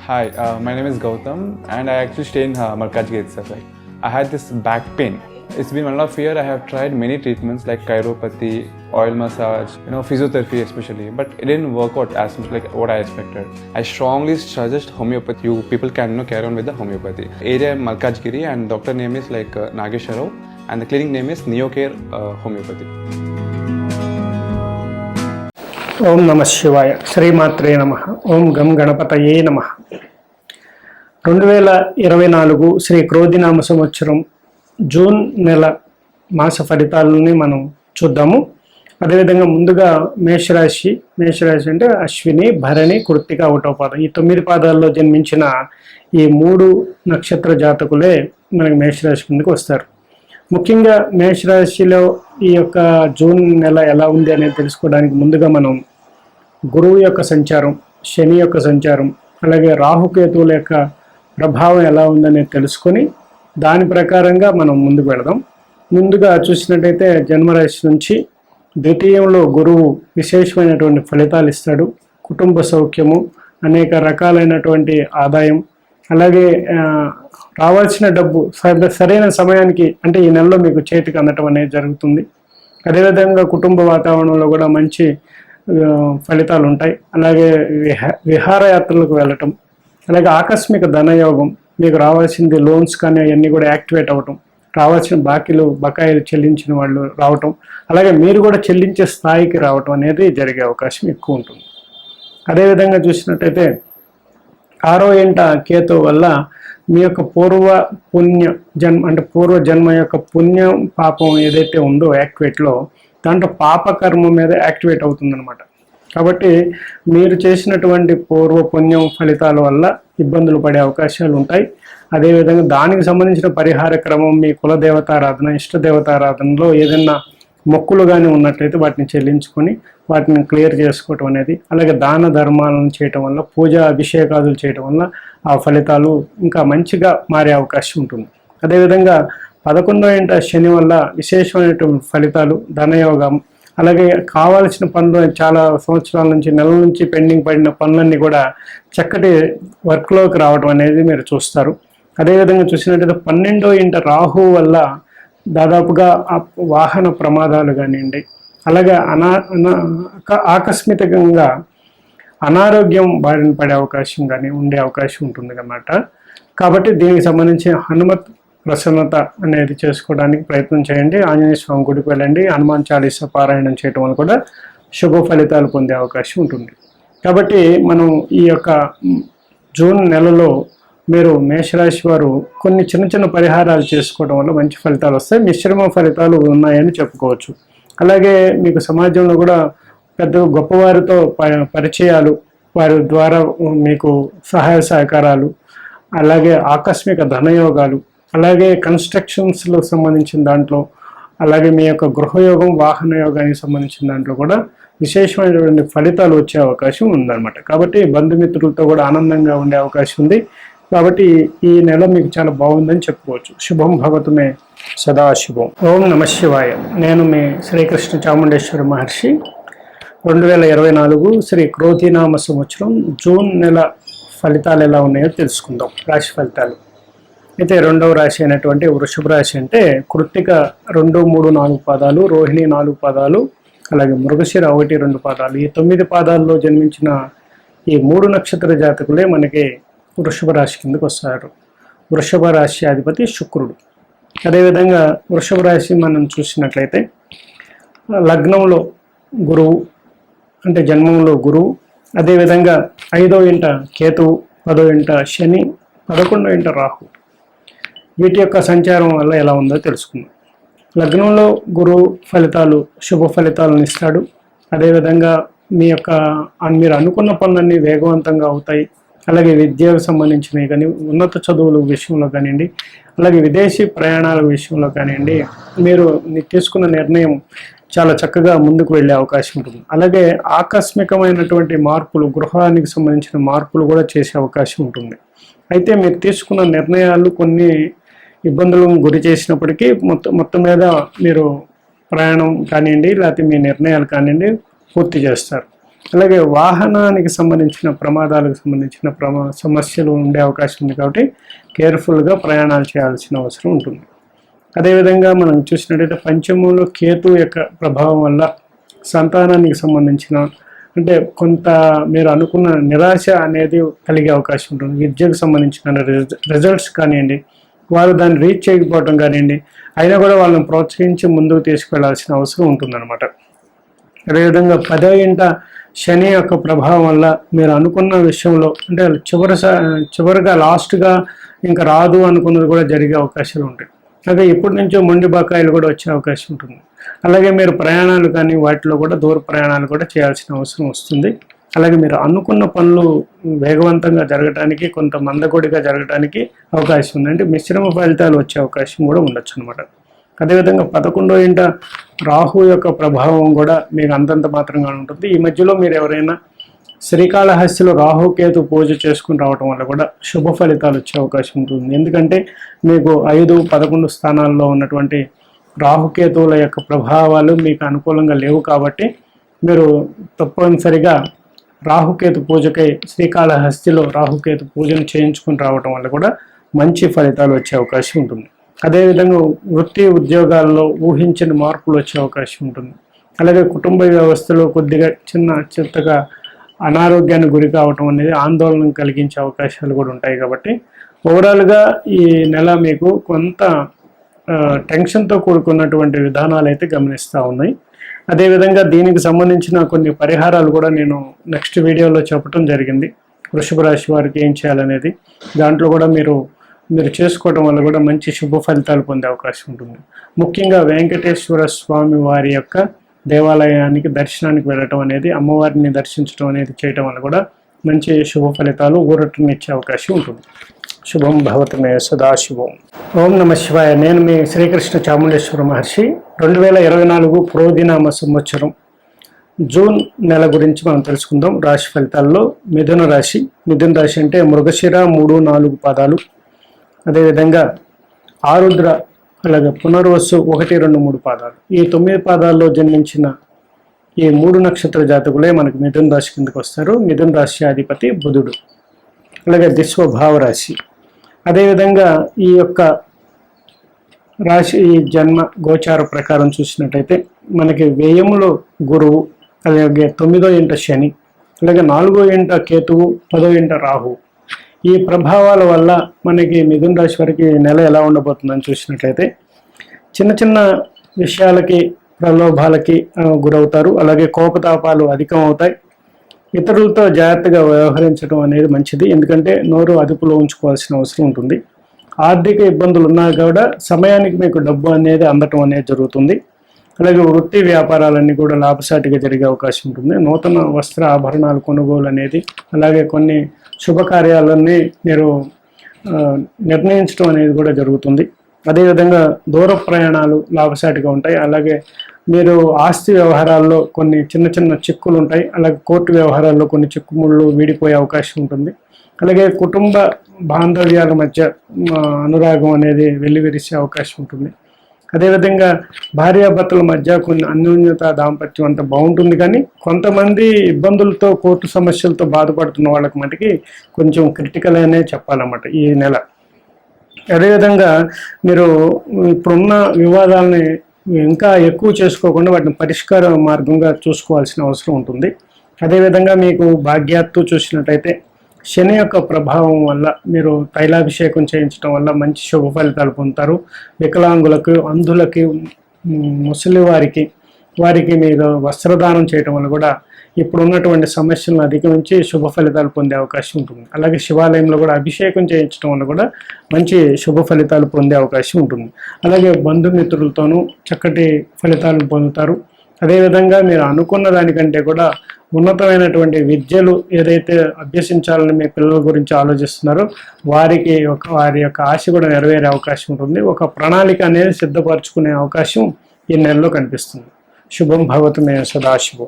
Hi, my name is Gautam, and I actually stay in Markajgir itself. Like, I had this back pain. It's been 1.5 years. I have tried many treatments like chiropathy, oil massage, physiotherapy especially, but it didn't work out as much like what I expected. I strongly suggest homeopathy. You people can carry on with the homeopathy. Area Malkajgiri, and doctor name is like Nageshwar Rao, and the clinic name is Neocare Homeopathy. ఓం నమ శివాయ శ్రీమాత్రే నమ. ఓం గం గణపతయే నమ. 2024 శ్రీ క్రోధినామ సంవత్సరం June నెల మాస ఫలితాలని మనం చూద్దాము. అదేవిధంగా ముందుగా మేషరాశి అంటే అశ్విని, భరణి, కృత్తిక, ఒకటో పాదం, ఈ 9 పాదాల్లో జన్మించిన ఈ 3 నక్షత్ర జాతకులే మనకి మేషరాశి కిందకు వస్తారు. ముఖ్యంగా మేషరాశిలో ఈ యొక్క జూన్ నెల ఎలా ఉంది అనేది తెలుసుకోవడానికి ముందుగా మనం గురువు యొక్క సంచారం, శని యొక్క సంచారం, అలాగే రాహుకేతువుల యొక్క ప్రభావం ఎలా ఉందనేది తెలుసుకొని దాని ప్రకారంగా మనం ముందుకు వెళదాం. ముందుగా చూసినట్టయితే జన్మరాశి నుంచి ద్వితీయంలో గురువు విశేషమైనటువంటి ఫలితాలు ఇస్తాడు. కుటుంబ సౌఖ్యము, అనేక రకాలైనటువంటి ఆదాయం, అలాగే రావాల్సిన డబ్బు సరైన సమయానికి అంటే ఈ నెలలో మీకు చేతికి అందటం అనేది జరుగుతుంది. అదేవిధంగా కుటుంబ వాతావరణంలో కూడా మంచి ఫలితాలు ఉంటాయి. అలాగే విహారయాత్రలకు వెళ్ళటం, అలాగే ఆకస్మిక ధనయోగం, మీకు రావాల్సింది లోన్స్ కానీ అవన్నీ కూడా యాక్టివేట్ అవ్వటం, రావాల్సిన బకాయిలు చెల్లించిన వాళ్ళు రావటం, అలాగే మీరు కూడా చెల్లించే స్థాయికి రావటం అనేది జరిగే అవకాశం ఎక్కువ ఉంటుంది. అదేవిధంగా చూసినట్టయితే 6వ ఇంట కేతు వల్ల మీ యొక్క పూర్వ జన్మ యొక్క పుణ్యం పాపం ఏదైతే ఉందో యాక్టివేట్లో, దాంట్లో పాపకర్మ మీద యాక్టివేట్ అవుతుందన్నమాట. కాబట్టి మీరు చేసినటువంటి పూర్వ పుణ్యం ఫలితాల వల్ల ఇబ్బందులు పడే అవకాశాలు ఉంటాయి. అదేవిధంగా దానికి సంబంధించిన పరిహార క్రమం, మీ కులదేవతారాధన, ఇష్టదేవతారాధనలో ఏదైనా మొక్కులు కానీ ఉన్నట్లయితే వాటిని చెల్లించుకొని వాటిని క్లియర్ చేసుకోవటం అనేది, అలాగే దాన ధర్మాలను చేయటం వల్ల, పూజ అభిషేకాదులు చేయటం వల్ల ఆ ఫలితాలు ఇంకా మంచిగా మారే అవకాశం ఉంటుంది. అదేవిధంగా 11వ ఇంట శని వల్ల విశేషమైనటువంటి ఫలితాలు, ధనయోగం, అలాగే కావాల్సిన పనులు చాలా సంవత్సరాల నుంచి, నెలల నుంచి పెండింగ్ పడిన పనులన్నీ కూడా చక్కటి వర్క్లోకి రావడం అనేది మీరు చూస్తారు. అదేవిధంగా చూసినట్టయితే 12వ ఇంట రాహు వల్ల దాదాపుగా వాహన ప్రమాదాలు కానివ్వండి, అలాగే ఆకస్మికంగా అనారోగ్యం బారిన పడే అవకాశం కానీ ఉండే అవకాశం ఉంటుంది అన్నమాట. కాబట్టి దీనికి సంబంధించి హనుమత్ ప్రసన్నత అనేది చేసుకోవడానికి ప్రయత్నం చేయండి. ఆంజనేయ స్వామి గుడికి వెళ్ళండి. హనుమాన్ చాలీసా పారాయణం చేయడం వల్ల కూడా శుభ ఫలితాలు పొందే అవకాశం ఉంటుంది. కాబట్టి మనం ఈ యొక్క జూన్ నెలలో మీరు మేషరాశి వారు కొన్ని చిన్న పరిహారాలు చేసుకోవడం వల్ల మంచి ఫలితాలు వస్తాయి. మిశ్రమ ఫలితాలు ఉన్నాయని చెప్పుకోవచ్చు. అలాగే మీకు సమాజంలో కూడా పెద్ద గొప్పవారితో పరిచయాలు, వారి ద్వారా మీకు సహాయ సహకారాలు, అలాగే ఆకస్మిక ధనయోగాలు, అలాగే కన్స్ట్రక్షన్స్లో సంబంధించిన దాంట్లో, అలాగే మీ యొక్క గృహయోగం, వాహన యోగానికి సంబంధించిన దాంట్లో కూడా విశేషమైనటువంటి ఫలితాలు వచ్చే అవకాశం ఉందన్నమాట. కాబట్టి బంధుమిత్రులతో కూడా ఆనందంగా ఉండే అవకాశం ఉంది. కాబట్టి ఈ నెల మీకు చాలా బాగుందని చెప్పుకోవచ్చు. శుభం భవతుమే సదాశుభం. ఓం నమ శివాయ. నేను మీ శ్రీకృష్ణ చాముండేశ్వర మహర్షి. 2024 శ్రీ క్రోధినామ సంవత్సరం జూన్ నెల ఫలితాలు ఎలా ఉన్నాయో తెలుసుకుందాం. రాశి ఫలితాలు అయితే 2వ రాశి అయినటువంటి వృషభ రాశి అంటే కృత్తిక 2, 3, 4 పాదాలు, రోహిణి 4 పాదాలు, అలాగే మృగశిర 1, 2 పాదాలు, ఈ 9 పాదాల్లో జన్మించిన ఈ 3 నక్షత్ర జాతకులే మనకి వృషభ రాశి కిందకు వస్తారు. వృషభ రాశి అధిపతి శుక్రుడు. అదేవిధంగా వృషభ రాశి మనం చూసినట్లయితే లగ్నంలో గురువు అంటే జన్మంలో గురువు, అదేవిధంగా 5వ ఇంట కేతువు, 10వ ఇంట శని, 11వ ఇంట రాహు. వీటి యొక్క సంచారం వల్ల ఎలా ఉందో తెలుసుకుందాం. లగ్నంలో గురువు ఫలితాలు, శుభ ఫలితాలను ఇస్తాడు. అదేవిధంగా మీరు అనుకున్న పనులన్నీ వేగవంతంగా అవుతాయి. అలాగే విద్యకు సంబంధించినవి కానీ, ఉన్నత చదువుల విషయంలో కానివ్వండి, అలాగే విదేశీ ప్రయాణాల విషయంలో కానివ్వండి, మీరు తీసుకున్న నిర్ణయం చాలా చక్కగా ముందుకు వెళ్ళే అవకాశం ఉంటుంది. అలాగే ఆకస్మికమైనటువంటి మార్పులు, గృహానికి సంబంధించిన మార్పులు కూడా చేసే అవకాశం ఉంటుంది. అయితే మీరు తీసుకున్న నిర్ణయాలు కొన్ని ఇబ్బందులను గురి చేసినప్పటికీ మొత్తం మీద మీరు ప్రయాణం కానివ్వండి, లేకపోతే మీ నిర్ణయాలు కానివ్వండి పూర్తి చేస్తారు. అలాగే వాహనానికి సంబంధించిన ప్రమాదాలకు సంబంధించిన సమస్యలు ఉండే అవకాశం ఉంది కాబట్టి కేర్ఫుల్గా ప్రయాణాలు చేయాల్సిన అవసరం ఉంటుంది. అదేవిధంగా మనం చూసినట్టయితే పంచమంలో కేతు యొక్క ప్రభావం వల్ల సంతానానికి సంబంధించిన అంటే కొంత మీరు అనుకున్న నిరాశ అనేది కలిగే అవకాశం ఉంటుంది. విద్యకు సంబంధించిన రిజల్ట్స్ కానివ్వండి, వారు దాన్ని రీచ్ చేయకపోవడం కానివ్వండి, అయినా కూడా వాళ్ళని ప్రోత్సహించి ముందుకు తీసుకెళ్లాల్సిన అవసరం ఉంటుందన్నమాట. అదేవిధంగా 10వ ఇంట శని యొక్క ప్రభావం వల్ల మీరు అనుకున్న విషయంలో అంటే చివరిగా లాస్ట్గా ఇంకా రాదు అనుకున్నది కూడా జరిగే అవకాశాలు ఉంటాయి. అలాగే ఇప్పటి నుంచో మొండి బకాయిలు కూడా వచ్చే అవకాశం ఉంటుంది. అలాగే మీరు ప్రయాణాలు కానీ వాటిలో కూడా దూర ప్రయాణాలు కూడా చేయాల్సిన అవసరం వస్తుంది. అలాగే మీరు అనుకున్న పనులు వేగవంతంగా జరగడానికి, కొంత మందకొడిగా జరగడానికి అవకాశం ఉంది. అంటే మిశ్రమ ఫలితాలు వచ్చే అవకాశం కూడా ఉండొచ్చు అనమాట. అదేవిధంగా 11వ ఇంట రాహు యొక్క ప్రభావం కూడా మీకు అంతంత మాత్రంగా ఉంటుంది. ఈ మధ్యలో మీరు ఎవరైనా శ్రీకాళహస్తిలో రాహుకేతు పూజ చేసుకుని రావడం వల్ల కూడా శుభ ఫలితాలు వచ్చే అవకాశం ఉంటుంది. ఎందుకంటే మీకు 5, 11 స్థానాల్లో ఉన్నటువంటి రాహుకేతువుల యొక్క ప్రభావాలు మీకు అనుకూలంగా లేవు కాబట్టి మీరు తప్పనిసరిగా రాహుకేతు పూజకై శ్రీకాళహస్తిలో రాహుకేతు పూజను చేయించుకుని రావడం వల్ల కూడా మంచి ఫలితాలు వచ్చే అవకాశం ఉంటుంది. అదేవిధంగా వృత్తి ఉద్యోగాల్లో ఊహించిన మార్పులు వచ్చే అవకాశం ఉంటుంది. అలాగే కుటుంబ వ్యవస్థలో కొద్దిగా చిత్తగా అనారోగ్యానికి గురి కావటం అనేది ఆందోళన కలిగించే అవకాశాలు కూడా ఉంటాయి. కాబట్టి ఓవరాల్గా ఈ నెల మీకు కొంత టెన్షన్తో కూడుకున్నటువంటి విధానాలు అయితే గమనిస్తూ ఉన్నాయి. అదేవిధంగా దీనికి సంబంధించిన కొన్ని పరిహారాలు కూడా నేను నెక్స్ట్ వీడియోలో చెప్పడం జరిగింది. వృషభ రాశి వారికి ఏం చేయాలనేది దాంట్లో కూడా మీరు చేసుకోవడం వల్ల కూడా మంచి శుభ ఫలితాలు పొందే అవకాశం ఉంటుంది. ముఖ్యంగా వెంకటేశ్వర స్వామి వారి యొక్క దేవాలయానికి దర్శనానికి వెళ్ళటం అనేది, అమ్మవారిని దర్శించడం అనేది చేయటం వల్ల కూడా మంచి శుభ ఫలితాలు ఊరటనిచ్చే అవకాశం ఉంటుంది. శుభం భవతు మే సదాశివం. ఓం నమ శివాయ. నేను మీ శ్రీకృష్ణ చాముండేశ్వర మహర్షి. 2024 క్రోధినామ సంవత్సరం జూన్ నెల గురించి మనం తెలుసుకుందాం. రాశి ఫలితాల్లో మిథున రాశి అంటే మృగశిర 3, 4 పాదాలు. అదేవిధంగా ఆరుద్ర, అలాగే పునర్వసు 1, 2, 3 పాదాలు. ఈ 9 పాదాల్లో జన్మించిన ఈ 3 నక్షత్ర జాతకులే మనకి మిథున రాశి కిందకు వస్తారు. మిథున రాశి అధిపతి బుధుడు. అలాగే దిస్వభావ రాశి. అదేవిధంగా ఈ యొక్క రాశి ఈ జన్మ గోచార ప్రకారం చూసినట్టయితే మనకి వ్యయములో గురువు, అలాగే 9వ ఇంట శని, అలాగే 4వ ఇంట కేతువు, 10వ ఇంట రాహు. ఈ ప్రభావాల వల్ల మనకి మిథున రాశి వారికి నెల ఎలా ఉండబోతుందని చూసినట్లయితే చిన్న విషయాలకి, ప్రలోభాలకి గురవుతారు. అలాగే కోపతాపాలు అధికం అవుతాయి. ఇతరులతో జాగ్రత్తగా వ్యవహరించడం అనేది మంచిది, ఎందుకంటే నోరు అదుపులో ఉంచుకోవాల్సిన అవసరం ఉంటుంది. ఆర్థిక ఇబ్బందులు ఉన్నా కూడా సమయానికి మీకు డబ్బు అనేది అందటం అనేది జరుగుతుంది. అలాగే వృత్తి వ్యాపారాలన్నీ కూడా లాభసాటిగా జరిగే అవకాశం ఉంటుంది. నూతన వస్త్ర ఆభరణాలు కొనుగోలు అనేది, అలాగే కొన్ని శుభకార్యాలన్నీ మీరు నిర్ణయించడం అనేది కూడా జరుగుతుంది. అదేవిధంగా దూర ప్రయాణాలు లాభసాటిగా ఉంటాయి. అలాగే మీరు ఆస్తి వ్యవహారాల్లో కొన్ని చిన్న చిక్కులు ఉంటాయి. అలాగే కోర్టు వ్యవహారాల్లో కొన్ని చిక్కుముళ్ళు వీడిపోయే అవకాశం ఉంటుంది. అలాగే కుటుంబ బాంధవ్యాల మధ్య అనురాగం అనేది వెల్లివిరిసే అవకాశం ఉంటుంది. అదేవిధంగా భార్యాభర్తల మధ్య కొన్ని అన్యోన్యత, దాంపత్యం అంతా బాగుంటుంది. కానీ కొంతమంది ఇబ్బందులతో, కోర్టు సమస్యలతో బాధపడుతున్న వాళ్ళకి మటుకి కొంచెం క్రిటికల్ అనే చెప్పాలన్నమాట ఈ నెల. అదేవిధంగా మీరు ఇప్పుడున్న వివాదాలని ఇంకా ఎక్కువ చేసుకోకుండా వాటిని పరిష్కార మార్గంగా చూసుకోవాల్సిన అవసరం ఉంటుంది. అదేవిధంగా మీకు భాగ్యాత్తు చూసినట్టయితే శని యొక్క ప్రభావం వల్ల మీరు తైలాభిషేకం చేయించడం వల్ల మంచి శుభ ఫలితాలు పొందుతారు. వికలాంగులకు, అంధులకి, ముసలి వారికి మీరు వస్త్రదానం చేయడం వల్ల కూడా ఇప్పుడు ఉన్నటువంటి సమస్యలను అధిగమించి శుభ ఫలితాలు పొందే అవకాశం ఉంటుంది. అలాగే శివాలయంలో కూడా అభిషేకం చేయించడం వల్ల కూడా మంచి శుభ ఫలితాలు పొందే అవకాశం ఉంటుంది. అలాగే బంధుమిత్రులతోనూ చక్కటి ఫలితాలను పొందుతారు. అదేవిధంగా మీరు అనుకున్న దానికంటే కూడా ఉన్నతమైనటువంటి విద్యలు ఏదైతే అభ్యసించాలని మీ పిల్లల గురించి ఆలోచిస్తున్నారో వారి యొక్క ఆశ కూడా నెరవేరే అవకాశం ఉంటుంది. ఒక ప్రణాళిక అనేది సిద్ధపరచుకునే అవకాశం ఈ నెలలో కనిపిస్తుంది. శుభం భవతు మే సదాశివం.